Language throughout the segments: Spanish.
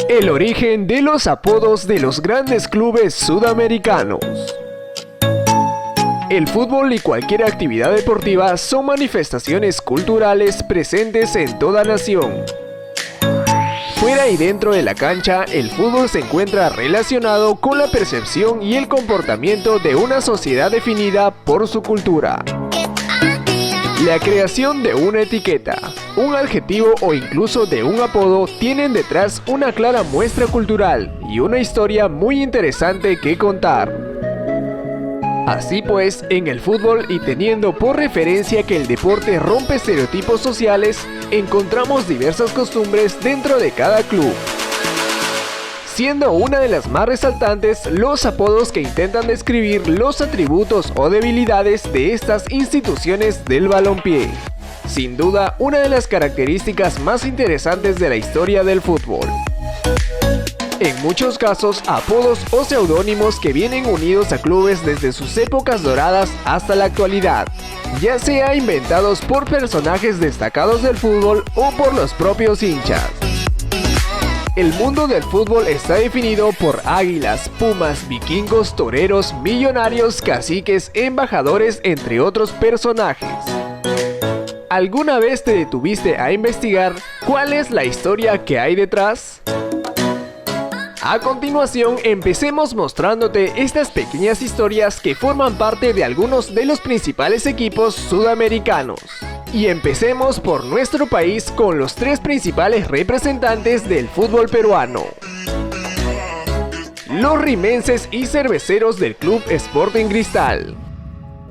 El origen de los apodos de los grandes clubes sudamericanos. El fútbol y cualquier actividad deportiva son manifestaciones culturales presentes en toda nación. Fuera y dentro de la cancha, el fútbol se encuentra relacionado con la percepción y el comportamiento de una sociedad definida por su cultura. La creación de una etiqueta, un adjetivo o incluso de un apodo tienen detrás una clara muestra cultural y una historia muy interesante que contar. Así pues, en el fútbol y teniendo por referencia que el deporte rompe estereotipos sociales, encontramos diversas costumbres dentro de cada club. Siendo una de las más resaltantes los apodos que intentan describir los atributos o debilidades de estas instituciones del balompié. Sin duda, una de las características más interesantes de la historia del fútbol. En muchos casos, apodos o seudónimos que vienen unidos a clubes desde sus épocas doradas hasta la actualidad, ya sea inventados por personajes destacados del fútbol o por los propios hinchas. El mundo del fútbol está definido por águilas, pumas, vikingos, toreros, millonarios, caciques, embajadores, entre otros personajes. ¿Alguna vez te detuviste a investigar cuál es la historia que hay detrás? A continuación, empecemos mostrándote estas pequeñas historias que forman parte de algunos de los principales equipos sudamericanos. Y empecemos por nuestro país con los tres principales representantes del fútbol peruano. Los rimenses y cerveceros del Club Sporting Cristal.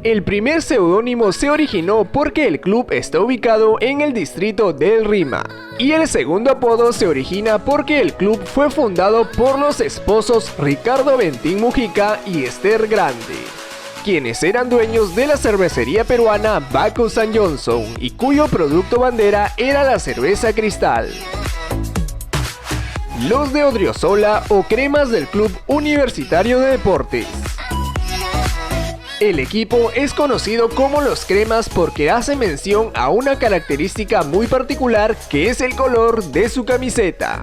El primer seudónimo se originó porque el club está ubicado en el distrito del Rima, y el segundo apodo se origina porque el club fue fundado por los esposos Ricardo Bentín Mujica y Esther Grande, quienes eran dueños de la cervecería peruana Bacus & Johnson y cuyo producto bandera era la cerveza Cristal. Los de Odriozola o cremas del Club Universitario de Deportes. El equipo es conocido como los cremas porque hace mención a una característica muy particular que es el color de su camiseta.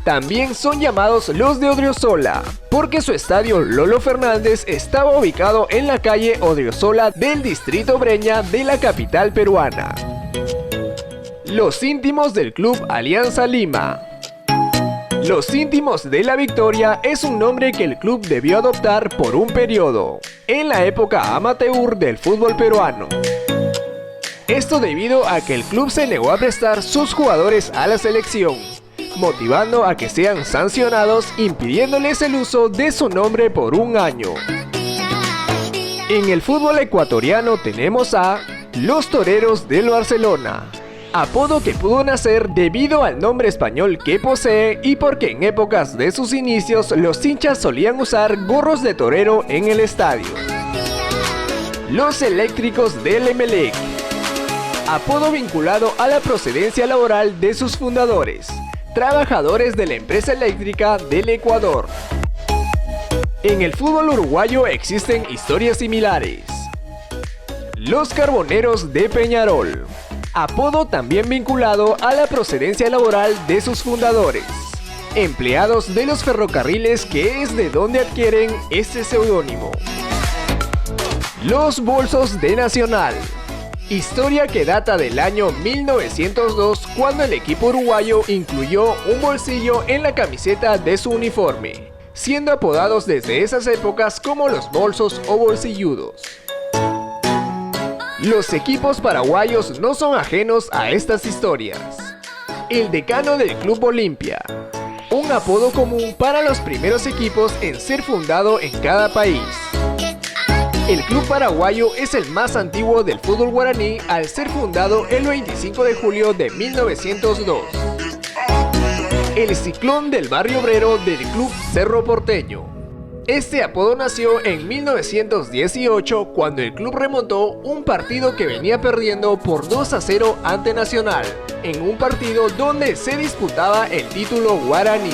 También son llamados los de Odriozola porque su estadio Lolo Fernández estaba ubicado en la calle Odriozola del distrito Breña de la capital peruana. Los íntimos del Club Alianza Lima. Los íntimos de la Victoria es un nombre que el club debió adoptar por un periodo, en la época amateur del fútbol peruano. Esto debido a que el club se negó a prestar sus jugadores a la selección, motivando a que sean sancionados, impidiéndoles el uso de su nombre por un año. En el fútbol ecuatoriano tenemos a los Toreros del Barcelona, apodo que pudo nacer debido al nombre español que posee y porque en épocas de sus inicios los hinchas solían usar gorros de torero en el estadio. Los Eléctricos del Emelec, apodo vinculado a la procedencia laboral de sus fundadores, trabajadores de la empresa eléctrica del Ecuador. En el fútbol uruguayo existen historias similares. Los Carboneros de Peñarol, apodo también vinculado a la procedencia laboral de sus fundadores, empleados de los ferrocarriles, que es de donde adquieren este seudónimo. Los Bolsos de Nacional, historia que data del año 1902, cuando el equipo uruguayo incluyó un bolsillo en la camiseta de su uniforme, siendo apodados desde esas épocas como los Bolsos o Bolsilludos. Los equipos paraguayos no son ajenos a estas historias. El Decano del Club Olimpia, un apodo común para los primeros equipos en ser fundado en cada país. El club paraguayo es el más antiguo del fútbol guaraní al ser fundado el 25 de julio de 1902. El Ciclón del Barrio Obrero del Club Cerro Porteño. Este apodo nació en 1918 cuando el club remontó un partido que venía perdiendo por 2-0 ante Nacional, en un partido donde se disputaba el título guaraní.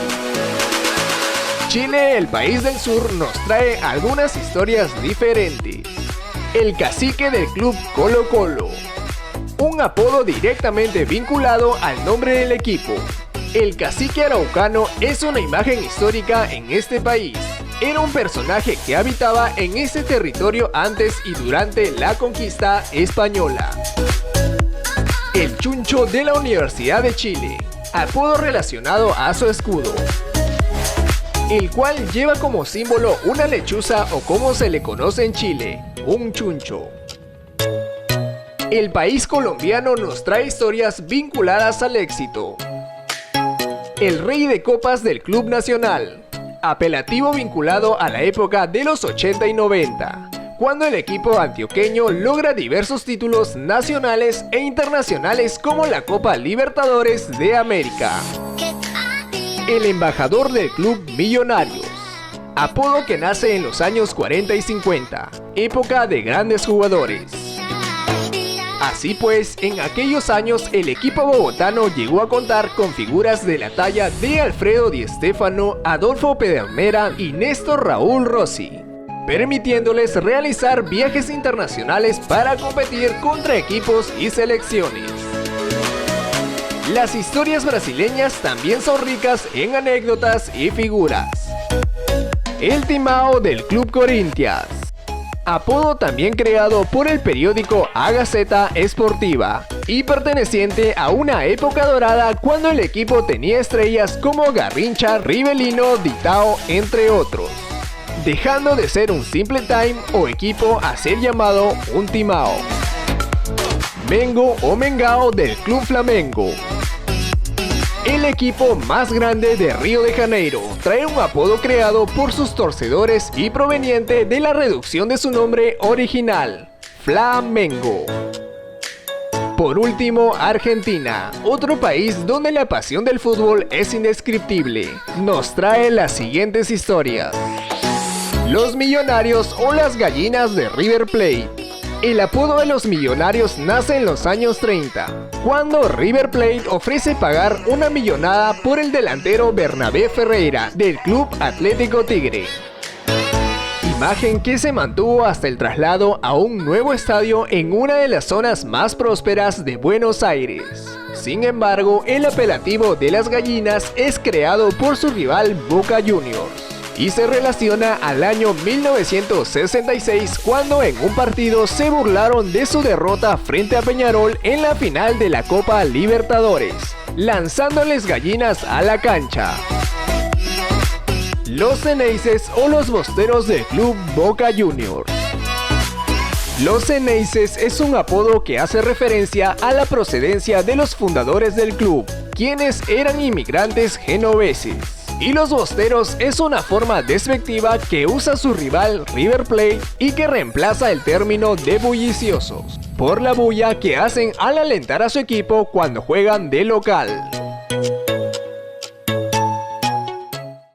Chile, el país del sur, nos trae algunas historias diferentes. El cacique del club Colo Colo, un apodo directamente vinculado al nombre del equipo. El cacique araucano es una imagen histórica en este país. Era un personaje que habitaba en este territorio antes y durante la conquista española. El Chuncho de la Universidad de Chile, apodo relacionado a su escudo, el cual lleva como símbolo una lechuza o como se le conoce en Chile, un chuncho. El país colombiano nos trae historias vinculadas al éxito. El rey de copas del Club Nacional, apelativo vinculado a la época de los 80 y 90, cuando el equipo antioqueño logra diversos títulos nacionales e internacionales como la Copa Libertadores de América. El embajador del Club Millonarios, apodo que nace en los años 40 y 50, época de grandes jugadores. Así pues, en aquellos años el equipo bogotano llegó a contar con figuras de la talla de Alfredo Di Stéfano, Adolfo Pedernera y Néstor Raúl Rossi, permitiéndoles realizar viajes internacionales para competir contra equipos y selecciones. Las historias brasileñas también son ricas en anécdotas y figuras. El Timao del Club Corinthians, apodo también creado por el periódico A Gaceta Esportiva y perteneciente a una época dorada cuando el equipo tenía estrellas como Garrincha, Rivelino, Ditao, entre otros, dejando de ser un simple time o equipo a ser llamado un Timao. Mengo o Mengao del Club Flamengo, el equipo más grande de Río de Janeiro, trae un apodo creado por sus torcedores y proveniente de la reducción de su nombre original, Flamengo. Por último, Argentina, otro país donde la pasión del fútbol es indescriptible, nos trae las siguientes historias. Los Millonarios o las Gallinas de River Plate. El apodo de los Millonarios nace en los años 30, cuando River Plate ofrece pagar una millonada por el delantero Bernabé Ferreira del Club Atlético Tigre. Imagen que se mantuvo hasta el traslado a un nuevo estadio en una de las zonas más prósperas de Buenos Aires. Sin embargo, el apelativo de las Gallinas es creado por su rival Boca Juniors y se relaciona al año 1966, cuando en un partido se burlaron de su derrota frente a Peñarol en la final de la Copa Libertadores, lanzándoles gallinas a la cancha. Los Ceneices o los Bosteros del Club Boca Juniors. Los Ceneices es un apodo que hace referencia a la procedencia de los fundadores del club, quienes eran inmigrantes genoveses. Y los Bosteros es una forma despectiva que usa su rival River Plate y que reemplaza el término de bulliciosos por la bulla que hacen al alentar a su equipo cuando juegan de local.